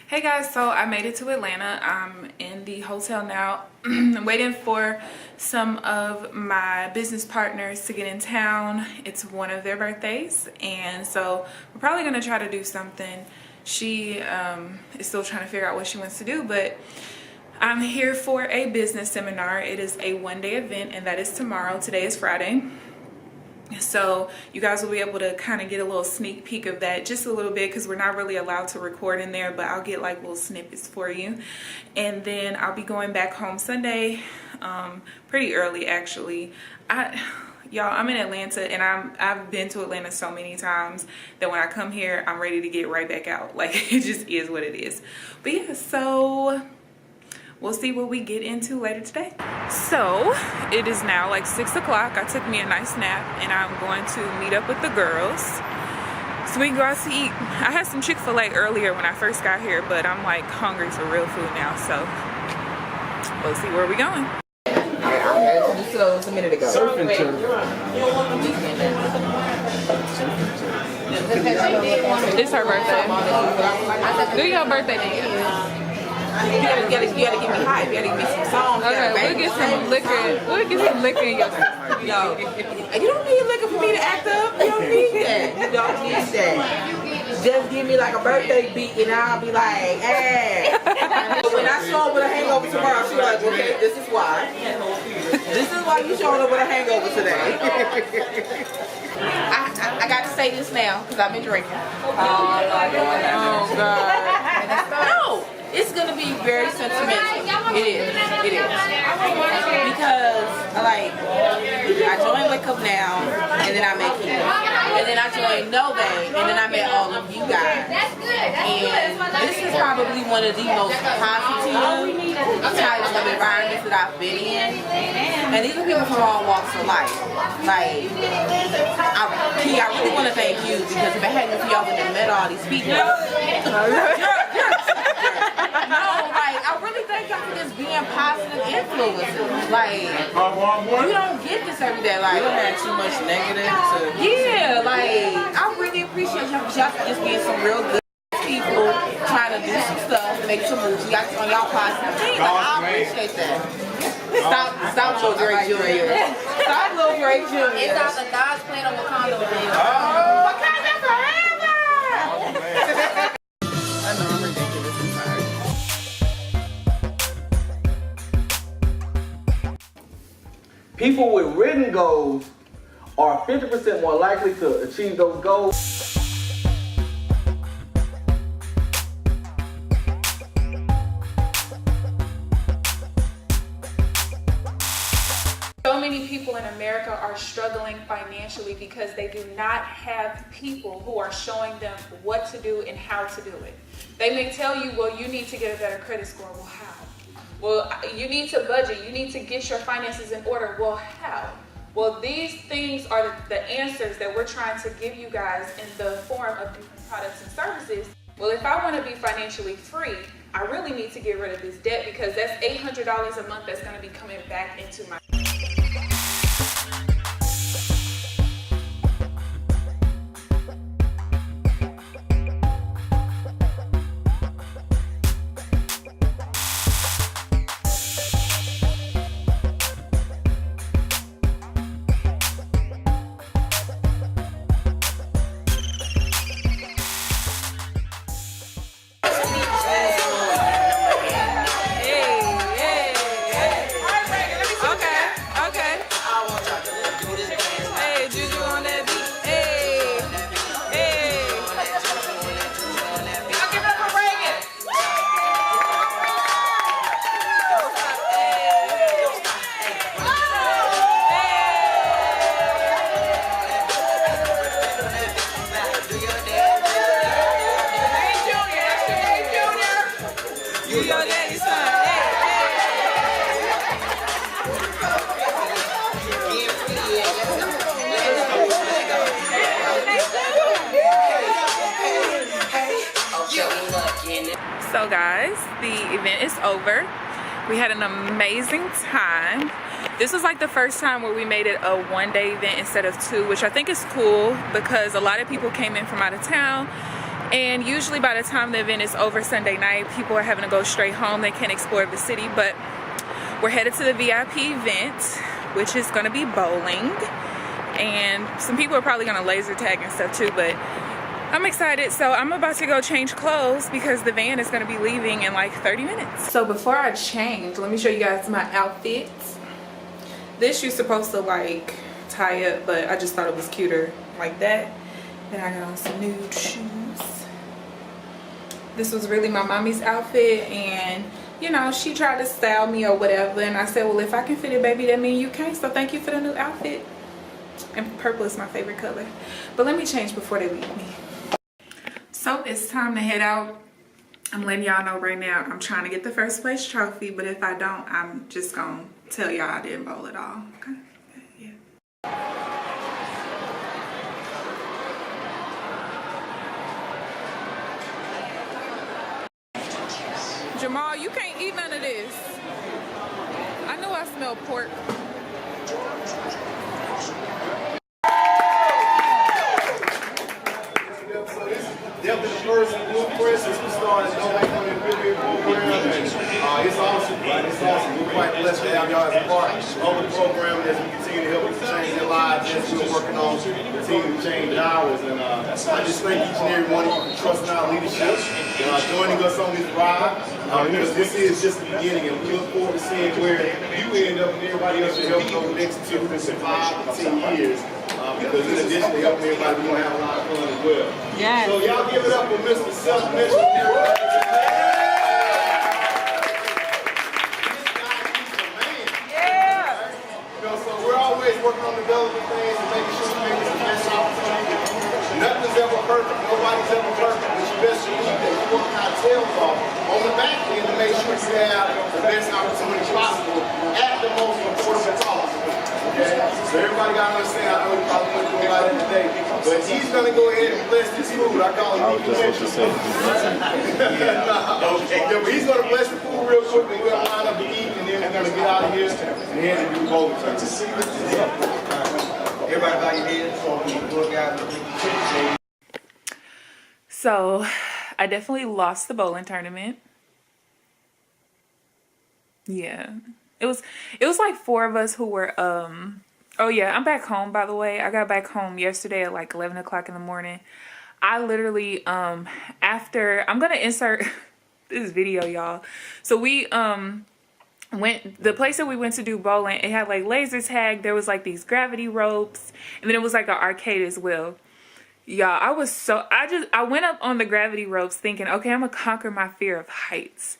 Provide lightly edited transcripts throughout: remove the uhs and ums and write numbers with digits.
Hey guys, so I made it to Atlanta. I'm in the hotel now. I'm waiting for some of my business partners to get in town. It's one of their birthdays, and so we're probably gonna try to do something. She is still trying to figure out what she wants to do, but I'm here for a business seminar. It is a one-day event, and that is tomorrow. Today is Friday. So you guys will be able to kind of get a little sneak peek of that, just a little bit, because we're not really allowed to record in there, but I'll get like little snippets for you. And then I'll be going back home Sunday, pretty early actually. Y'all, I'm in Atlanta, and I've been to Atlanta so many times that when I come here, I'm ready to get right back out. Like, it just is what it is. But yeah, so we'll see what we get into later today. So it is now like 6 o'clock. I took me a nice nap, and I'm going to meet up with the girls so we can go out to eat. I had some Chick-fil-A earlier when I first got here, but I'm like hungry for real food now, so we'll see where we're going. I introduced those a minute ago. Surfing turn. It's her birthday. Do your birthday dance. You gotta give me hype. You gotta give me some songs. Okay, we'll get some liquor. We'll get some liquor in your system. No, you don't need liquor for me to act up. You don't need that. You don't need that. Just give me like a birthday beat, and I'll be like, hey. When I show up with a hangover tomorrow, she's like, okay, this is why. This is why you showing up with a hangover today. I got to say this now because I've been drinking. Oh God. No. It's gonna be very sentimental. It is. It is. Because like I joined Wake Up Now, and then I met KeAmber, and then I joined No Bay, and then I met all of you guys. And this is probably one of the most positive types of environments that I've been in. And these are people from all walks of life. Like, I really want to thank you, because if it hadn't been for y'all, I wouldn't have met all these people. No, like, I really thank y'all for just being positive influences. Like, you don't get this every day. Like, We don't have too much negative to... yeah, like, I really appreciate y'all for just being some real good people, trying to do some stuff, make some moves. You got on y'all positive things. Like, I appreciate that. Stop Lil Drake Jr. Stop Lil Drake Jr. It's not the God's plan on Wakanda. Wakanda forever! I know I'm ridiculous inside. People with written goals are 50% more likely to achieve those goals. So many people in America are struggling financially because they do not have people who are showing them what to do and how to do it. They may tell you, well, you need to get a better credit score. Well, how? Well, you need to budget. You need to get your finances in order. Well, how? Well, these things are the answers that we're trying to give you guys in the form of different products and services. Well, if I want to be financially free, I really need to get rid of this debt, because that's $800 a month that's going to be coming back into my... So guys, the event is over. We had an amazing time. This was like the first time where we made it a one-day event instead of two, which I think is cool because a lot of people came in from out of town And usually by the time the event is over Sunday night, people are having to go straight home. They can't explore the city, but we're headed to the VIP event, which is gonna be bowling. And some people are probably gonna laser tag and stuff too, but I'm excited. So I'm about to go change clothes because the van is gonna be leaving in like 30 minutes. So before I change, let me show you guys my outfits. This you're supposed to like tie up, but I just thought it was cuter like that. Then I got on some nude shoes. This was really my mommy's outfit, and you know, she tried to style me or whatever, and I said, well, if I can fit it, baby, that means you can't. So thank you for the new outfit. And purple is my favorite color. But let me change before they leave me. So it's time to head out. I'm letting y'all know right now, I'm trying to get the first place trophy, but if I don't, I'm just gonna tell y'all I didn't bowl at all. Okay? Yeah. Jamal, you can't eat none of this. I know I smell pork. Definitely the first blueprint since we started the program. It's awesome, man. It's awesome. We're quite blessed to have y'all as a part of the program as we continue to help people change their lives as we're working on continuing to change ours. And I just thank each and every one of you for trusting our leadership, joining us on this ride. Because this is just the beginning, and we look forward to seeing where you end up and everybody else will help over the next 2 to 5 to 10 years. Because in addition to helping everybody, we're going to have a lot of fun as well. Yes. So y'all give it up for Mr. Self-Mention. Yeah. You know, so we're always working on developing things and making sure we make this the best opportunity. Nothing's ever perfect. Nobody's ever perfect. But you best believe that we work our tails off on the back end to make sure you have the best opportunity possible at the most important cost. Okay? So everybody got to understand, I know you probably went through a lot of today, but he's going to go ahead and bless this food. I call it decommission. Okay. Yeah, but he's going to bless the food real quick, and we're going to line up to eat, and then we're going to get out of here and head and do bowling. Everybody bow your head so we can look out. So I definitely lost the bowling tournament. Yeah. It was like 4 of us who were oh yeah, I'm back home, by the way. I got back home yesterday at like 11 o'clock in the morning. I literally after I'm gonna insert this video, y'all. So we went, the place that we went to do bowling, it had like laser tag, there was like these gravity ropes, and then it was like an arcade as well. Y'all, I went up on the gravity ropes thinking, okay, I'm gonna conquer my fear of heights.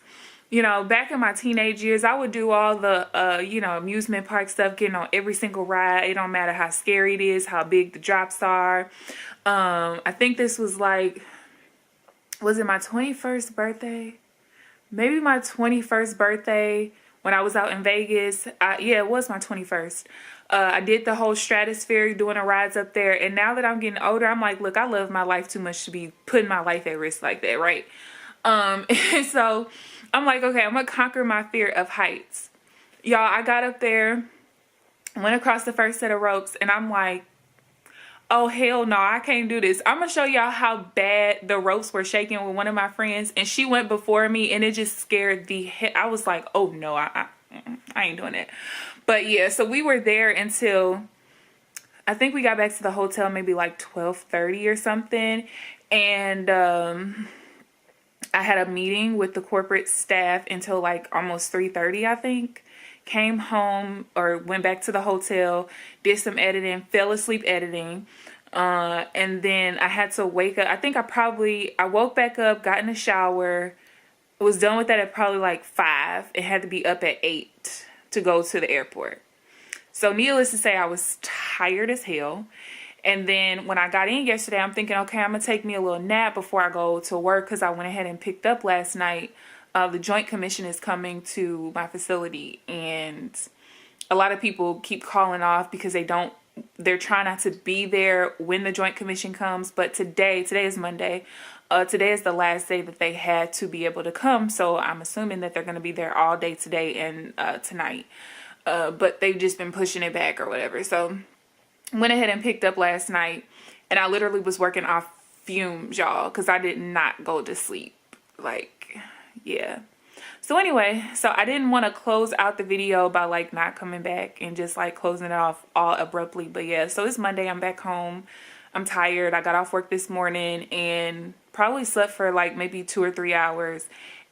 You know, back in my teenage years, I would do all the, you know, amusement park stuff, getting on every single ride. It don't matter how scary it is, how big the drops are. I think this was like, was it my 21st birthday? Maybe my 21st birthday when I was out in Vegas. Yeah, it was my 21st. I did the whole stratosphere, doing the rides up there. And now that I'm getting older, I'm like, look, I love my life too much to be putting my life at risk like that, right? And so I'm like, okay, I'm gonna conquer my fear of heights. Y'all, I got up there, went across the first set of ropes, and I'm like, oh, hell no, I can't do this. I'm gonna show y'all how bad the ropes were shaking with one of my friends, and she went before me, and it just scared the heck. I was like, oh no, I ain't doing it. But yeah, so we were there until, I think we got back to the hotel maybe like 12:30 or something, and I had a meeting with the corporate staff until like almost 3:30, I think. Came home or went back to the hotel, did some editing, fell asleep editing. And then I had to wake up. I think I woke back up, got in the shower, was done with that at probably like 5. It had to be up at 8 to go to the airport. So needless to say, I was tired as hell. And then when I got in yesterday, I'm thinking, okay, I'm going to take me a little nap before I go to work, because I went ahead and picked up last night. The Joint Commission is coming to my facility, and a lot of people keep calling off because they're trying not to be there when the Joint Commission comes. But today is Monday. Today is the last day that they had to be able to come. So I'm assuming that they're going to be there all day today and tonight. But they've just been pushing it back or whatever. So went ahead and picked up last night, and I literally was working off fumes, y'all, because I did not go to sleep. Like, yeah. So anyway, so I didn't want to close out the video by like not coming back and just like closing it off all abruptly. But yeah, so it's Monday. I'm back home. I'm tired. I got off work this morning and probably slept for like maybe 2 or 3 hours,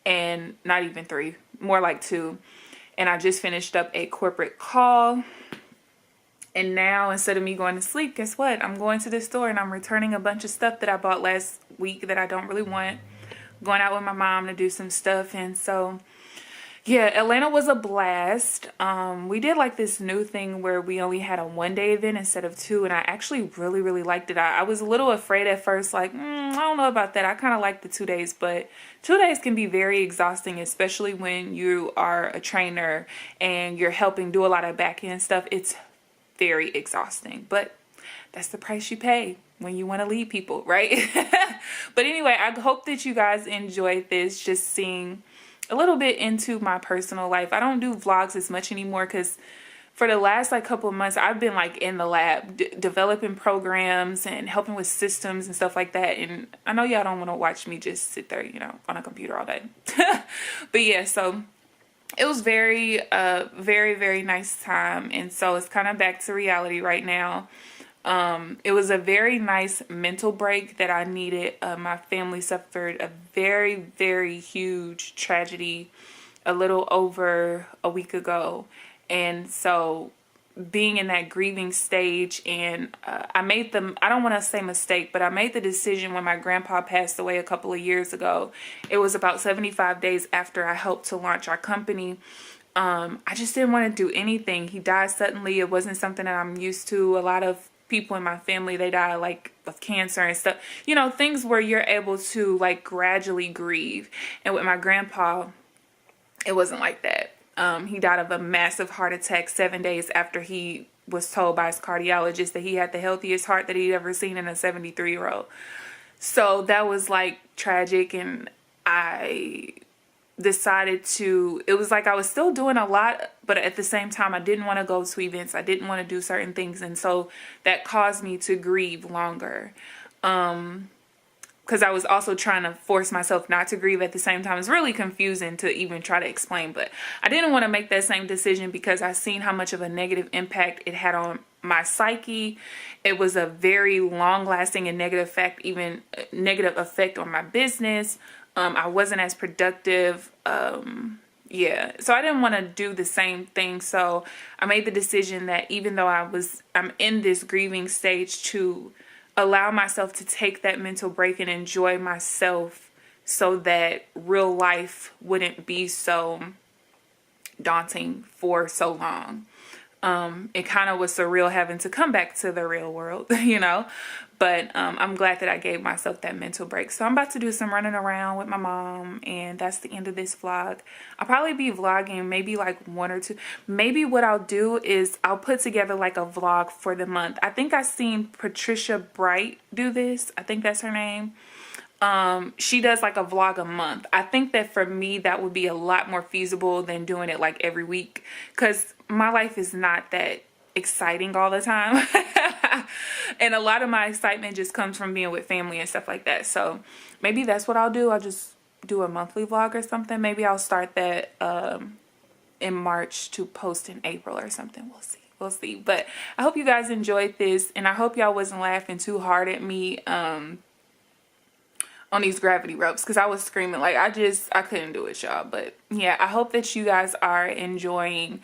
and not even 3, more like 2. And I just finished up a corporate call. And now, instead of me going to sleep, guess what? I'm going to the store and I'm returning a bunch of stuff that I bought last week that I don't really want. Going out with my mom to do some stuff. And so, yeah, Atlanta was a blast. We did like this new thing where we only had a 1-day event instead of 2. And I actually really, really liked it. I was a little afraid at first, like, I don't know about that. I kind of like the 2 days, but 2 days can be very exhausting, especially when you are a trainer and you're helping do a lot of back end stuff. It's very exhausting, but that's the price you pay when you want to lead people, right? But anyway, I hope that you guys enjoyed this, just seeing a little bit into my personal life. I don't do vlogs as much anymore because for the last like couple of months, I've been like in the lab developing programs and helping with systems and stuff like that. And I know y'all don't want to watch me just sit there, you know, on a computer all day. But yeah, so it was very, very nice time. And so it's kind of back to reality right now. It was a very nice mental break that I needed. My family suffered a very huge tragedy a little over a week ago. And so being in that grieving stage, and I don't want to say mistake, but I made the decision when my grandpa passed away a couple of years ago. It was about 75 days after I helped to launch our company. I just didn't want to do anything. He died suddenly. It wasn't something that I'm used to. A lot of people in my family, they die like of cancer and stuff, you know, things where you're able to like gradually grieve. And with my grandpa, it wasn't like that. He died of a massive heart attack 7 days after he was told by his cardiologist that he had the healthiest heart that he'd ever seen in a 73-year-old. So that was like tragic, and I decided to, it was like I was still doing a lot, but at the same time I didn't want to go to events. I didn't want to do certain things, and so that caused me to grieve longer. Because I was also trying to force myself not to grieve at the same time. It's really confusing to even try to explain, but I didn't want to make that same decision because I seen how much of a negative impact it had on my psyche. It was a very long-lasting and negative effect on my business. I wasn't as productive. Yeah, so I didn't want to do the same thing. So I made the decision that even though I'm in this grieving stage, to allow myself to take that mental break and enjoy myself so that real life wouldn't be so daunting for so long. It kind of was surreal having to come back to the real world, you know, but I'm glad that I gave myself that mental break. So I'm about to do some running around with my mom, and that's the end of this vlog. I'll probably be vlogging maybe like 1 or 2. Maybe what I'll do is I'll put together like a vlog for the month. I think I've seen Patricia Bright do this. I think that's her name. She does like a vlog a month. I think that for me that would be a lot more feasible than doing it like every week, because my life is not that exciting all the time. And a lot of my excitement just comes from being with family and stuff like that. So maybe that's what I'll do. I'll just do a monthly vlog or something. Maybe I'll start that in March to post in April or something. We'll see. But I hope you guys enjoyed this, and I hope y'all wasn't laughing too hard at me on these gravity ropes, because I was screaming. Like, I couldn't do it, y'all. But yeah, I hope that you guys are enjoying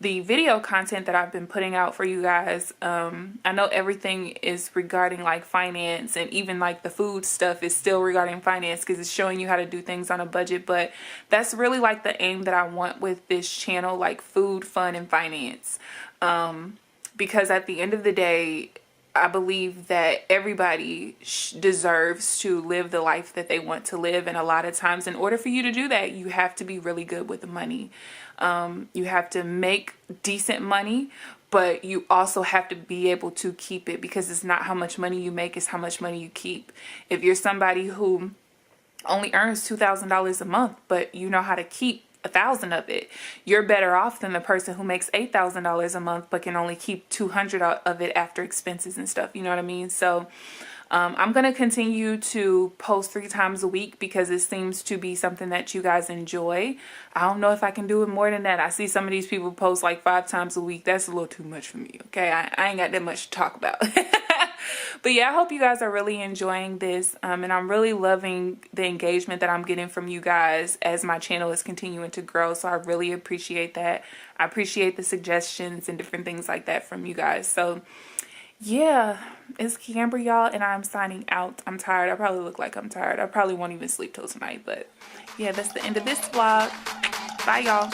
the video content that I've been putting out for you guys. I know everything is regarding like finance, and even like the food stuff is still regarding finance because it's showing you how to do things on a budget. But that's really like the aim that I want with this channel, like food, fun, and finance. Because at the end of the day, I believe that everybody deserves to live the life that they want to live. And a lot of times, in order for you to do that, you have to be really good with the money. You have to make decent money, but you also have to be able to keep it, because it's not how much money you make, it's how much money you keep. If you're somebody who only earns $2,000 a month, but you know how to keep 1,000 of it, you're better off than the person who makes $8,000 a month but can only keep 200 of it after expenses and stuff. You know what I mean? So I'm going to continue to post 3 times a week because it seems to be something that you guys enjoy. I don't know if I can do it more than that. I see some of these people post like 5 times a week. That's a little too much for me, okay? I ain't got that much to talk about. But yeah, I hope you guys are really enjoying this. And I'm really loving the engagement that I'm getting from you guys as my channel is continuing to grow. So I really appreciate that. I appreciate the suggestions and different things like that from you guys. So yeah, it's KeAmber, y'all, and I'm signing out. I'm tired. I probably look like I'm tired. I probably won't even sleep till tonight. But yeah, that's the end of this vlog. Bye, y'all.